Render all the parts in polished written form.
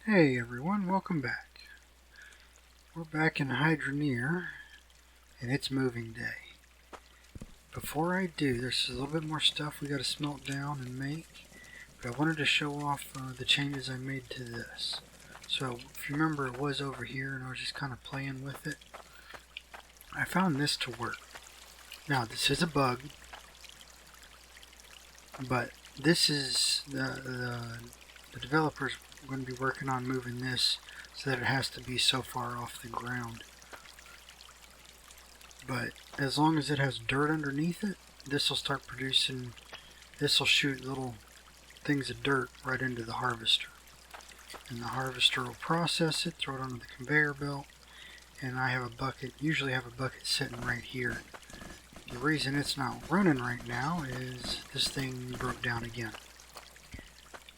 Hey everyone, welcome back. We're back in Hydroneer, and it's moving day. Before I do, there's a little bit more stuff we got to smelt down and make, but I wanted to show off the changes I made to this. So, if you remember, it was over here, and I was just kind of playing with it. I found this to work. Now, this is a bug, but this is the developers are going to be working on moving this so that it has to be so far off the ground. But as long as it has dirt underneath it, this will start producing, this will shoot little things of dirt right into the harvester. And the harvester will process it, throw it onto the conveyor belt, and I have a bucket, usually have a bucket sitting right here. The reason it's not running right now is this thing broke down again.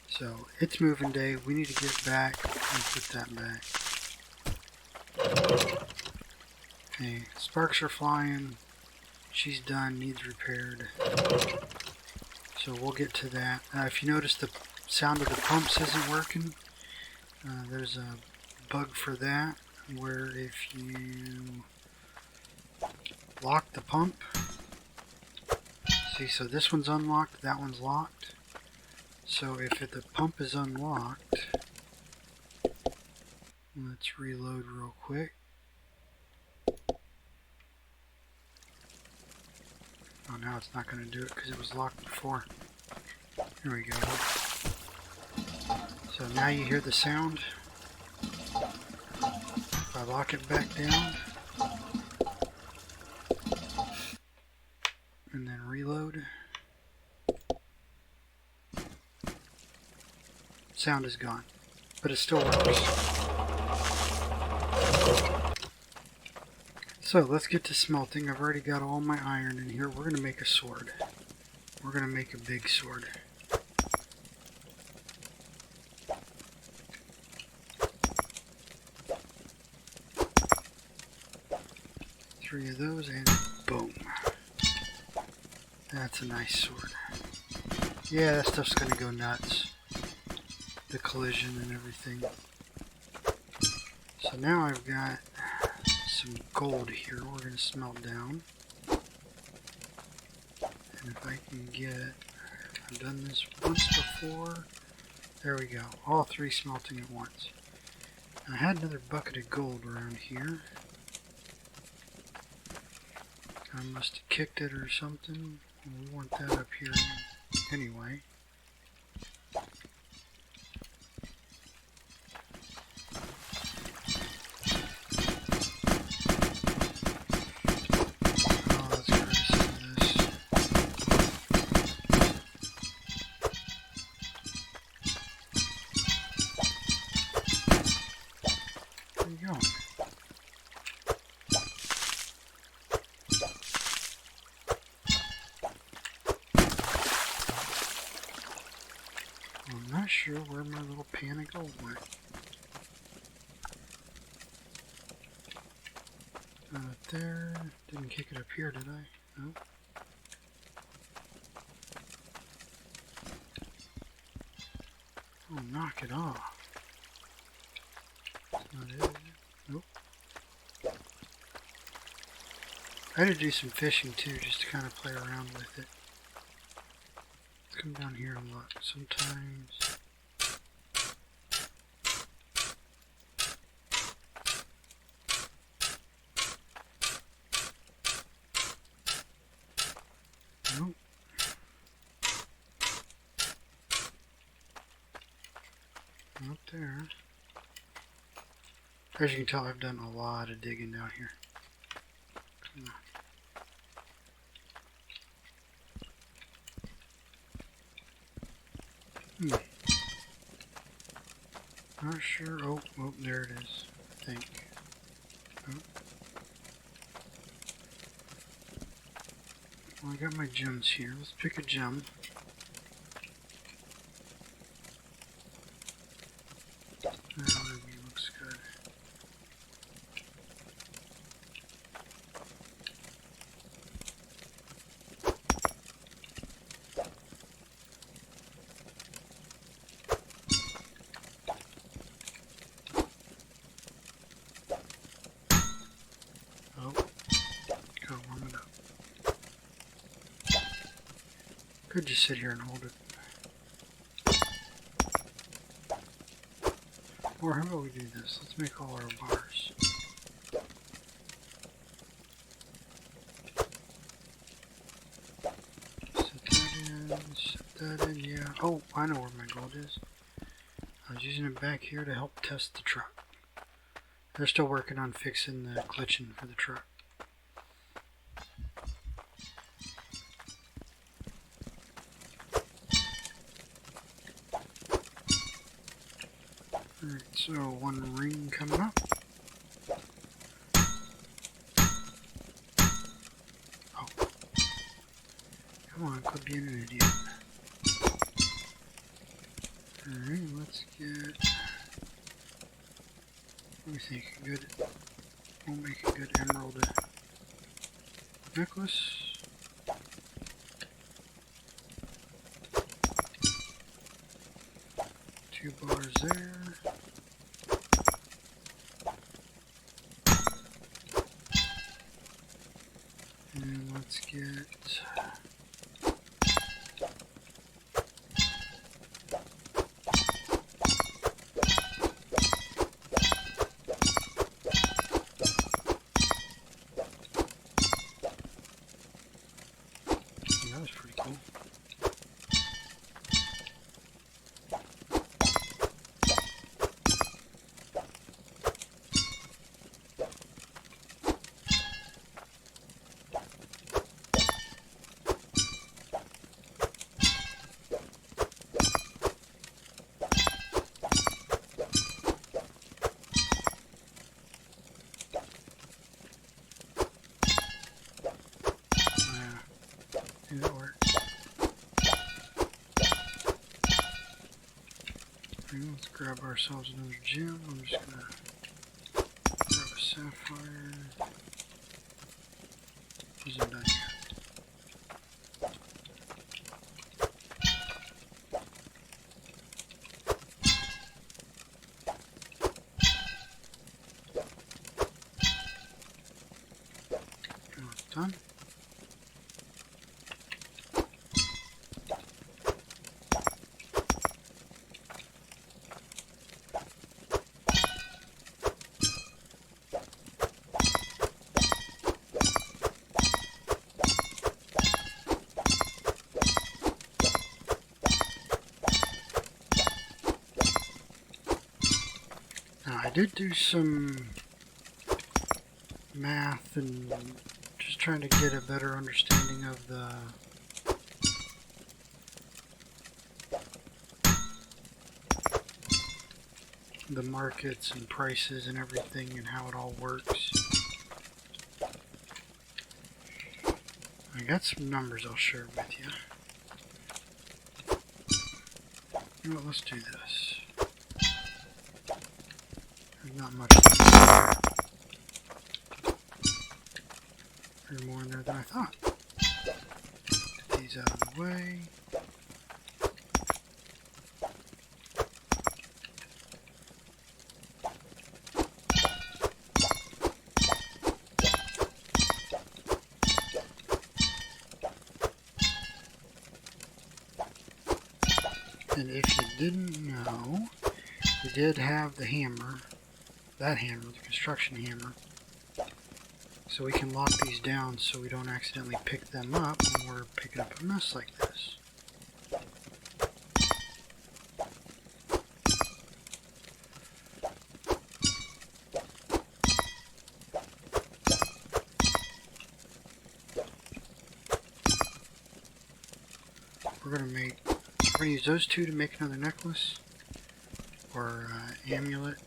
So it's moving day, we need to get back and put that back. Okay, sparks are flying, she's done, needs repaired. So we'll get to that. If you notice the sound of the pumps isn't working, there's a bug for that, where if you lock the pump, see, so this one's unlocked, that one's locked. So if the pump is unlocked, let's reload real quick. Oh, now it's not going to do it because it was locked before. Here we go. So now you hear the sound. If I lock it back down and then reload, sound is gone, but it still works. So let's get to smelting. I've already got all my iron in here. We're going to make a sword. We're going to make a big sword. Three of those and boom. That's a nice sword. Yeah, that stuff's going to go nuts. The collision and everything. So now I've got some gold here we're going to smelt down. And if I can get, I've done this once before. There we go. All three smelting at once. I had another bucket of gold around here. I must have kicked it or something. We want that up here anyway. I'm not sure where my little pan of gold went. There. Didn't kick it up here, did I? No. Oh, knock it off. That's not it. Nope. I had to do some fishing too, just to kind of play around with it. Let's come down here and look. Sometimes nope. Not there. As you can tell, I've done a lot of digging down here. Come on. Not sure. Oh, there it is. I think. Oh. Well, I got my gems here. Let's pick a gem. That ruby looks good. Could just sit here and hold it. Or how about we do this? Let's make all our bars. Set that in, yeah. Oh, I know where my gold is. I was using it back here to help test the truck. They're still working on fixing the glitching for the truck. Alright, so one ring coming up. Oh. Come on, quit being an idiot. Alright, let's get... What do you think? Good. We'll make a good emerald necklace. Two bars there. And let's get... That was pretty cool. That works. Let's grab ourselves another gem. I'm just gonna grab a sapphire. Wasn't done yet. Done. Now I did do some math and just trying to get a better understanding of the markets and prices and everything and how it all works. I got some numbers I'll share with you. You know what, let's do this. There's not much. There's more in there than I thought. Get these out of the way. And if you didn't know, we did have the hammer, that hammer, the construction hammer, so we can lock these down so we don't accidentally pick them up when we're picking up a mess like this. We're going to use those two to make another necklace or amulet.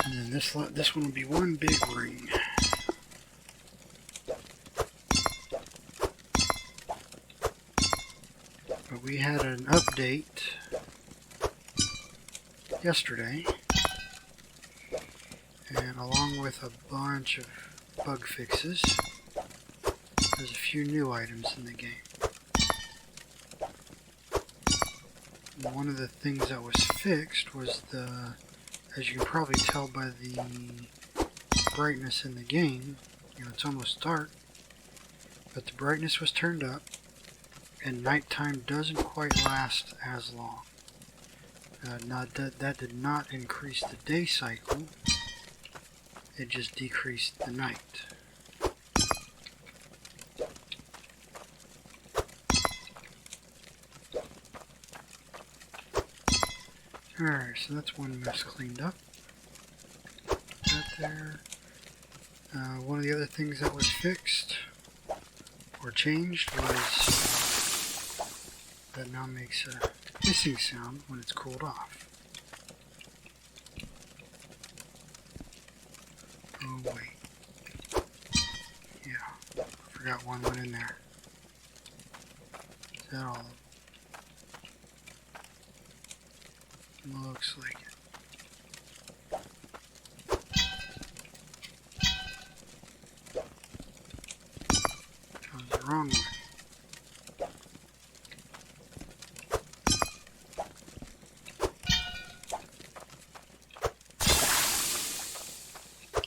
And then this one will be one big ring. But we had an update yesterday, and along with a bunch of bug fixes, there's a few new items in the game. one of the things that was fixed was the, as you can probably tell by the brightness in the game, you know, it's almost dark, but the brightness was turned up, and nighttime doesn't quite last as long. That did not increase the day cycle, it just decreased the night. Alright, so that's one mess cleaned up. That there. One of the other things that was fixed or changed was that now makes a hissing sound when it's cooled off. Oh wait. Yeah, forgot one went in there. Is that all of them? Looks like it. That was the wrong way.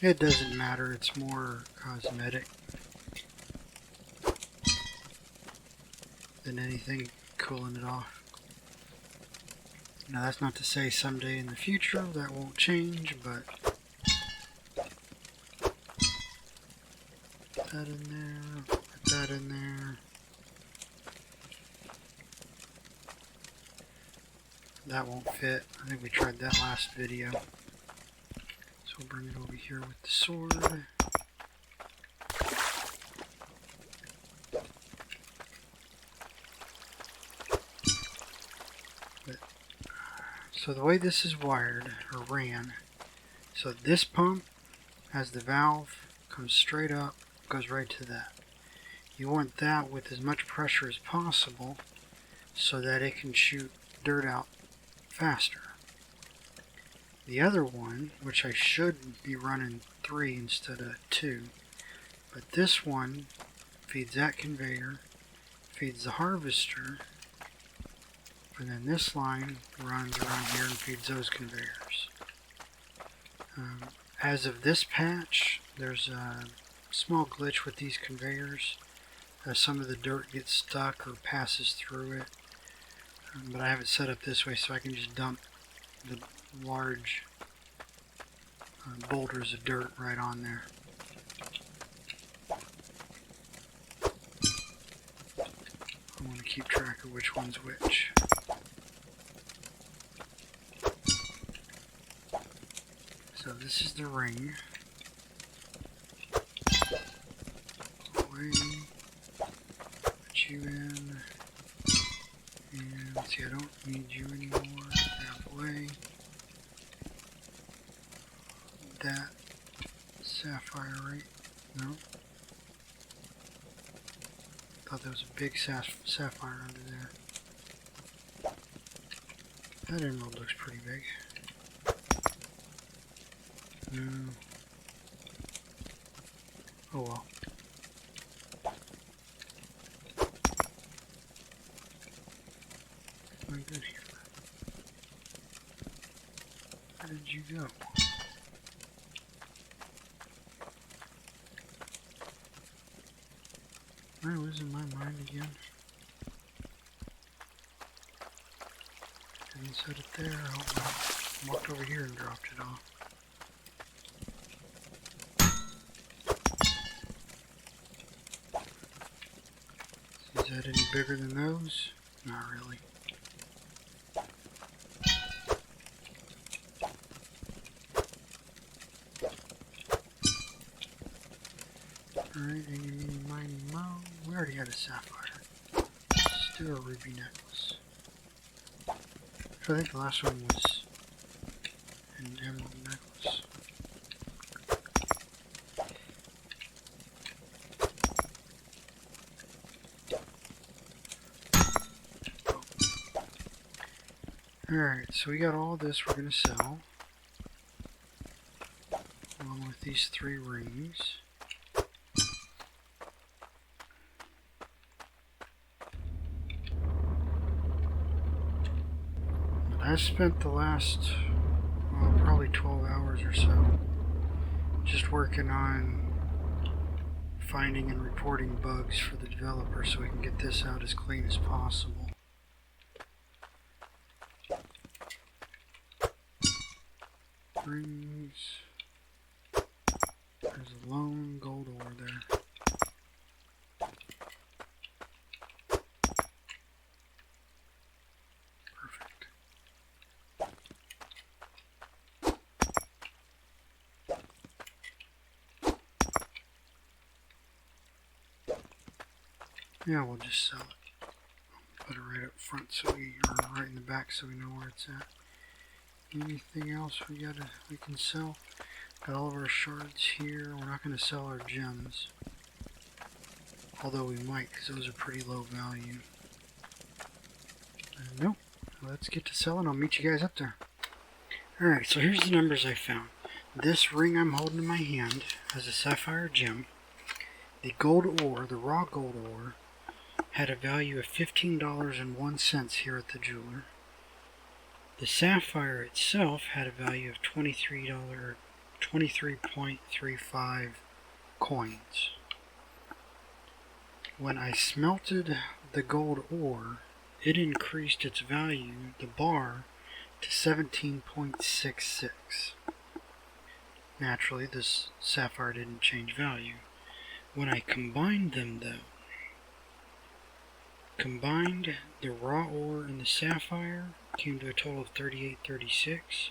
It doesn't matter, it's more cosmetic than anything cooling it off. Now that's not to say someday in the future that won't change, but put that in there, put that in there. That won't fit. I think we tried that last video. So we'll bring it over here with the sword. So the way this is wired, or ran, so this pump has the valve, comes straight up, goes right to that. You want that with as much pressure as possible so that it can shoot dirt out faster. The other one, which I should be running 3 instead of 2, but this one feeds that conveyor, feeds the harvester, and then this line runs around here and feeds those conveyors. As of this patch, there's a small glitch with these conveyors. Some of the dirt gets stuck or passes through it. But I have it set up this way so I can just dump the large boulders of dirt right on there. I want to keep track of which one's which. So this is the ring. Away. Put you in. And see, I don't need you anymore. That way. That sapphire, right? No. Thought there was a big sapphire under there. That emerald looks pretty big. No. Oh well. Not good here. Where did you go? Am I losing my mind again? Didn't set it there. Oh well. Walked over here and dropped it off. Is that any bigger than those? Not really. Alright, any, meeny, miny, mo. We already had a sapphire. Let's do a ruby necklace. I think the last one was an emerald necklace. Alright, so we got all this we're going to sell, along with these 3 rings. I spent the last, well, probably 12 hours or so just working on finding and reporting bugs for the developer so we can get this out as clean as possible. Rings. There's a lone gold ore there. Perfect. Yeah, we'll just sell it. Put it right up front or right in the back so we know where it's at. Anything else we can sell? Got all of our shards here. We're not going to sell our gems. Although we might, because those are pretty low value. Nope. Let's get to selling. I'll meet you guys up there. Alright, so here's the numbers I found. This ring I'm holding in my hand has a sapphire gem. The gold ore, the raw gold ore, had a value of $15.01 here at the jeweler. The sapphire itself had a value of $23.35 coins. When I smelted the gold ore, it increased its value, the bar, to 17.66. Naturally, this sapphire didn't change value. When I combined them, though, combined the raw ore and the sapphire, came to a total of 38.36.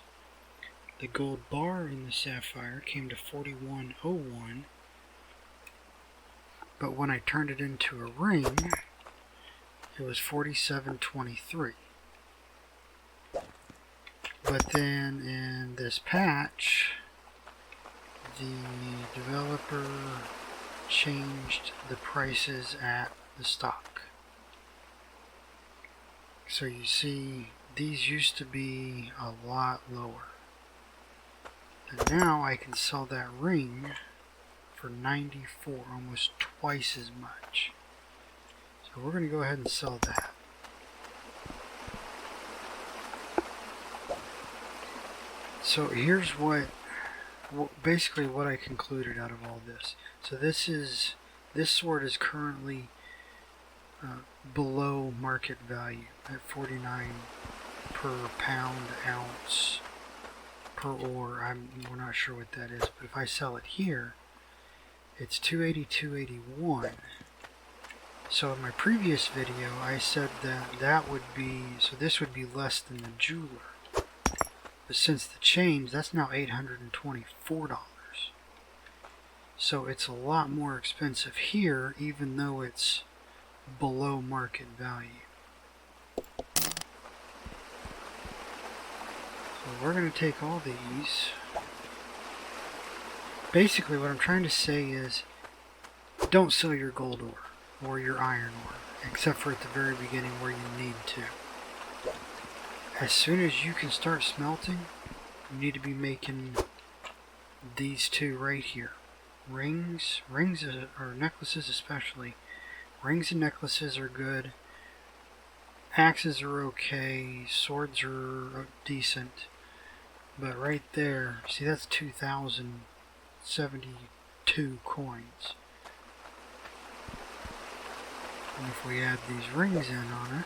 The gold bar in the sapphire came to 41.01. But when I turned it into a ring, it was 47.23. But then in this patch, the developer changed the prices at the stock. So you see, these used to be a lot lower. And now I can sell that ring for 94, almost twice as much. So we're going to go ahead and sell that. So here's basically what I concluded out of all this. So this sword is currently below market value at 49 per pound ounce per ore. We're not sure what that is, but if I sell it here, it's 280.81. So in my previous video, I said that would be, so this would be less than the jeweler. But since the change, that's now $824. So it's a lot more expensive here, even though it's below market value. So we're going to take all these. Basically what I'm trying to say is, don't sell your gold ore or your iron ore, except for at the very beginning where you need to. As soon as you can start smelting, you need to be making these two right here. Rings or necklaces especially. Rings and necklaces are good. Axes are okay. Swords are decent. But right there, see, that's 2,072 coins. And if we add these rings in on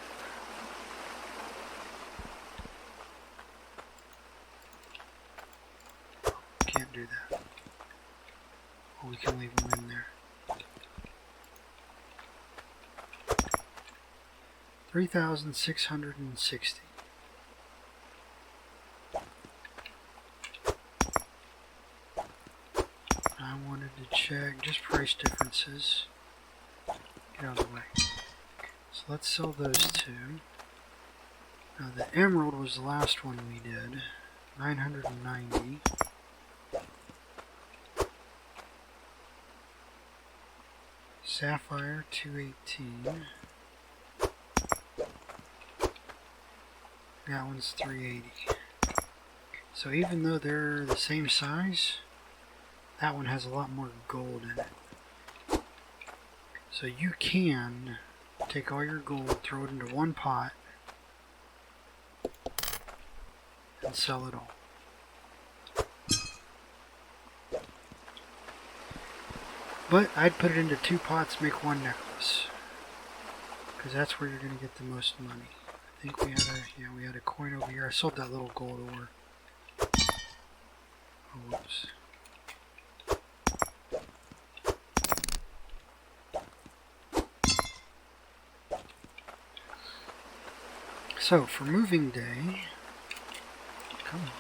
it, can't do that. Well, we can leave them in there. 3,660. I wanted to check just price differences. Get out of the way. So let's sell those two. Now the emerald was the last one we did. 990. Sapphire 218. That one's 380. So even though they're the same size, that one has a lot more gold in it. So you can take all your gold, throw it into one pot, and sell it all. But I'd put it into 2 pots, make 1 necklace, because that's where you're going to get the most money. I think we had a coin over here. I sold that little gold ore. Oh, whoops. So for moving day, come on.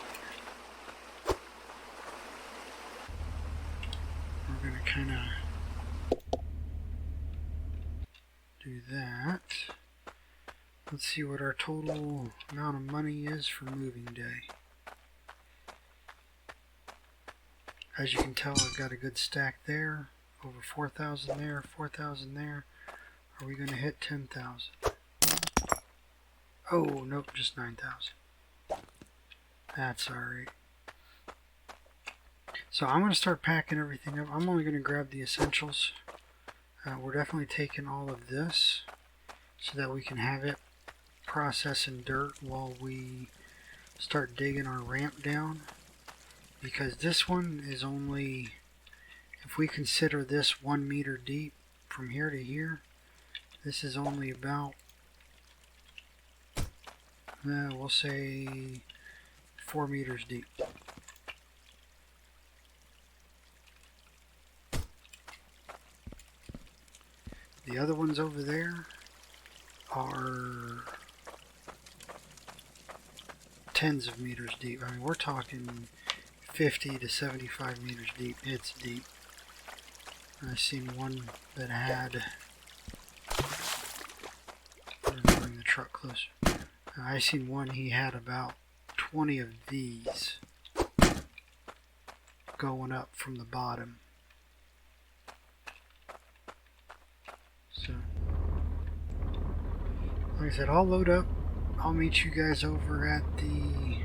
We're going to kind of do that. Let's see what our total amount of money is for moving day. As you can tell, I've got a good stack there. Over 4,000 there, 4,000 there. Are we going to hit 10,000? Oh, nope, just 9,000. That's alright. So I'm going to start packing everything up. I'm only going to grab the essentials. We're definitely taking all of this so that we can have it processing dirt while we start digging our ramp down. Because this one is only, if we consider this 1 meter deep from here to here, this is only about, we'll say 4 meters deep. The other ones over there are tens of meters deep. I mean, we're talking 50 to 75 meters deep. It's deep. I seen one that had, bring the truck closer. I seen one, he had about 20 of these going up from the bottom. So, like I said, I'll load up. I'll meet you guys over at the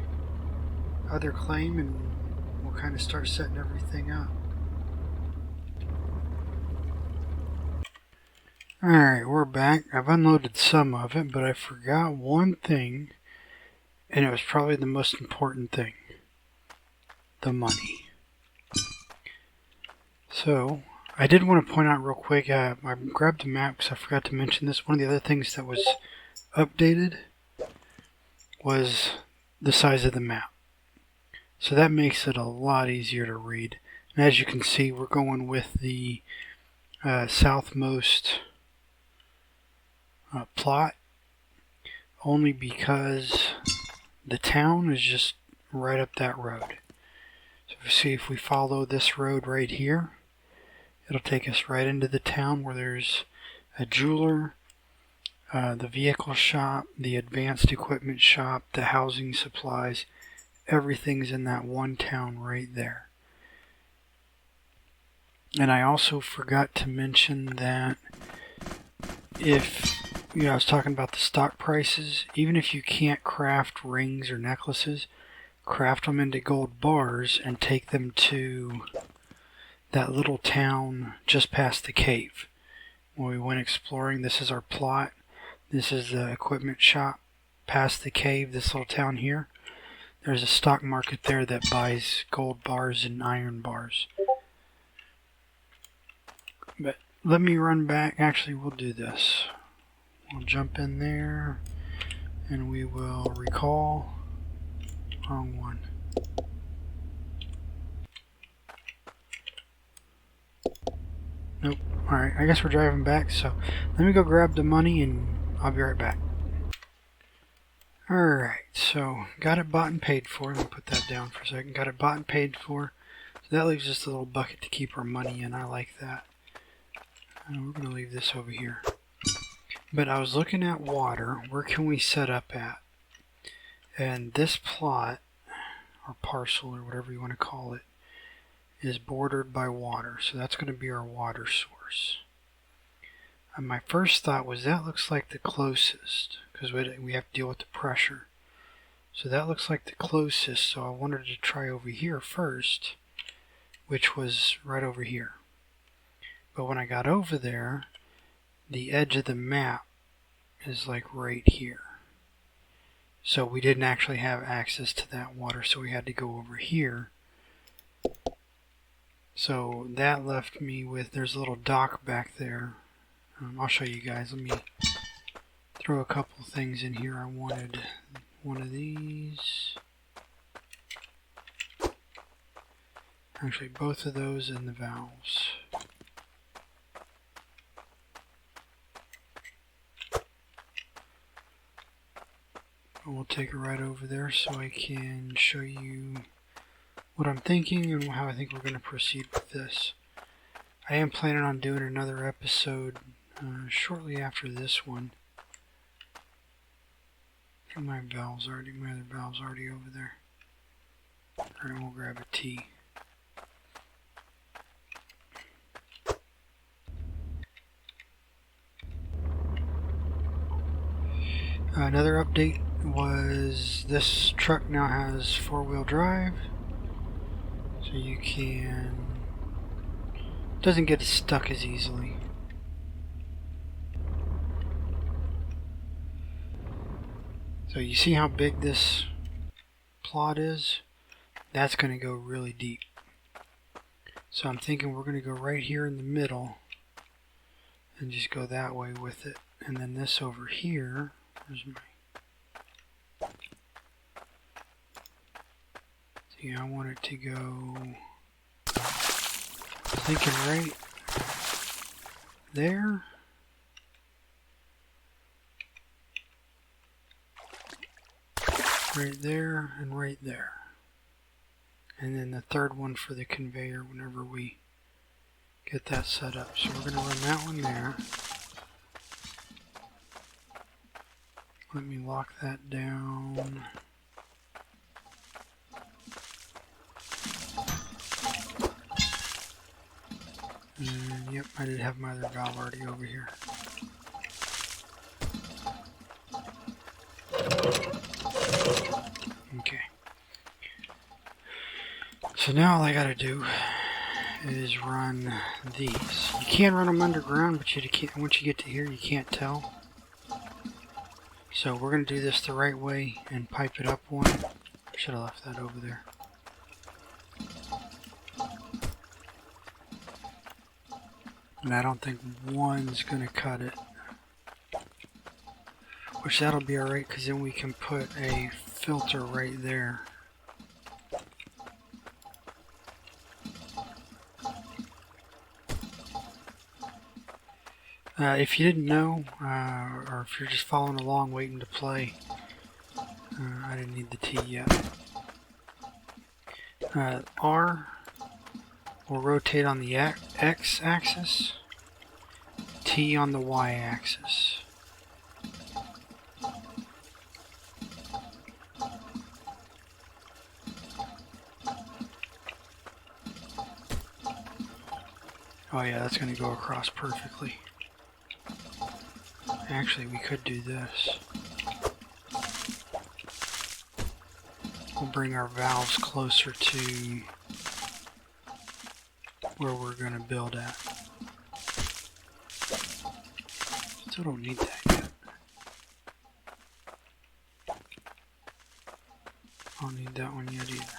other claim and we'll kind of start setting everything up. Alright, we're back. I've unloaded some of it, but I forgot one thing, and it was probably the most important thing. The money. So, I did want to point out real quick, I grabbed the map because I forgot to mention this. One of the other things that was updated was the size of the map. So that makes it a lot easier to read. And as you can see, we're going with the southmost plot, only because the town is just right up that road. So if we follow this road right here, it'll take us right into the town where there's a jeweler, the vehicle shop, the advanced equipment shop, the housing supplies. Everything's in that one town right there. And I also forgot to mention that if, I was talking about the stock prices, even if you can't craft rings or necklaces, craft them into gold bars and take them to that little town just past the cave. When we went exploring, this is our plot. This is the equipment shop past the cave, this little town here. There's a stock market there that buys gold bars and iron bars. But let me run back. Actually, we'll do this. We'll jump in there and we will recall. Wrong one. Nope. Alright, I guess we're driving back, so let me go grab the money and I'll be right back. Alright, so got it bought and paid for. Let me put that down for a second. Got it bought and paid for. So that leaves just a little bucket to keep our money in. I like that. And we're going to leave this over here. But I was looking at water. Where can we set up at? And this plot, or parcel, or whatever you want to call it, is bordered by water. So that's going to be our water source. And my first thought was that looks like the closest, because we have to deal with the pressure. So that looks like the closest, so I wanted to try over here first, which was right over here. But when I got over there, the edge of the map is like right here. So we didn't actually have access to that water, so we had to go over here. So that left me with, there's a little dock back there. I'll show you guys. Let me throw a couple things in here. I wanted one of these. Actually, both of those and the valves. We'll take it right over there so I can show you what I'm thinking and how I think we're going to proceed with this. I am planning on doing another episode shortly after this one. My other valve's already over there. Alright, we'll grab a T. Another update was this truck now has four-wheel drive, so you can, doesn't get stuck as easily. So you see how big this plot is? That's going to go really deep. So I'm thinking we're going to go right here in the middle and just go that way with it. And then this over here, there's my, see, I want it to go, thinking right there. Right there and right there. And then the third one for the conveyor whenever we get that set up. So we're going to run that one there. Let me lock that down. And yep, I did have my other valve already over here. Okay. So now all I gotta do is run these. You can run them underground, but you can't, once you get to here, you can't tell. So we're gonna do this the right way and pipe it up one. I should have left that over there. And I don't think one's gonna cut it. Which that'll be alright, because then we can put a filter right there. If you didn't know, or if you're just following along waiting to play, I didn't need the T yet. R will rotate on the X axis, T on the Y axis. Oh yeah, that's going to go across perfectly. Actually, we could do this. We'll bring our valves closer to where we're going to build at. Still don't need that yet. I don't need that one yet either.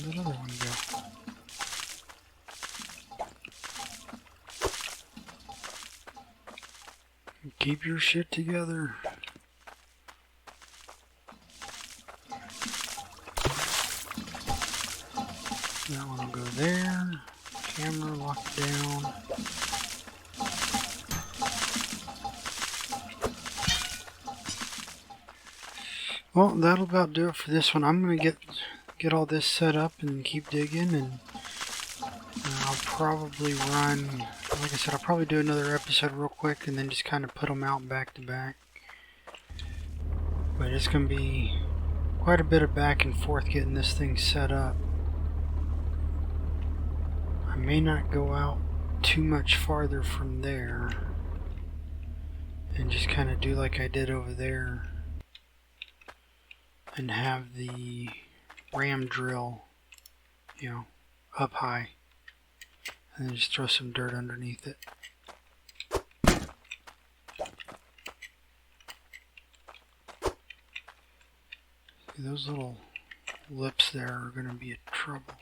Where'd that other one go? Keep your shit together. That one will go there. Camera locked down. Well, that'll about do it for this one. I'm gonna get all this set up and keep digging, and I'll probably run, like I said, I'll probably do another episode real quick and then just kind of put them out back to back. But it's going to be quite a bit of back and forth getting this thing set up. I may not go out too much farther from there and just kind of do like I did over there and have the ram drill, you know, up high. And then just throw some dirt underneath it. Those little lips there are going to be a trouble.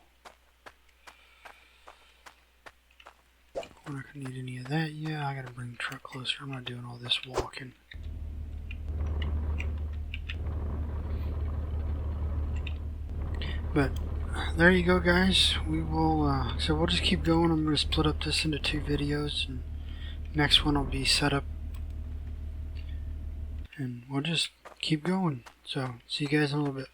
We're not going to need any of that. Yeah, I got to bring the truck closer. I'm not doing all this walking. But there you go, guys. We will. So we'll just keep going. I'm going to split up this into 2 videos, and next one will be set up, and we'll just keep going. So see you guys in a little bit.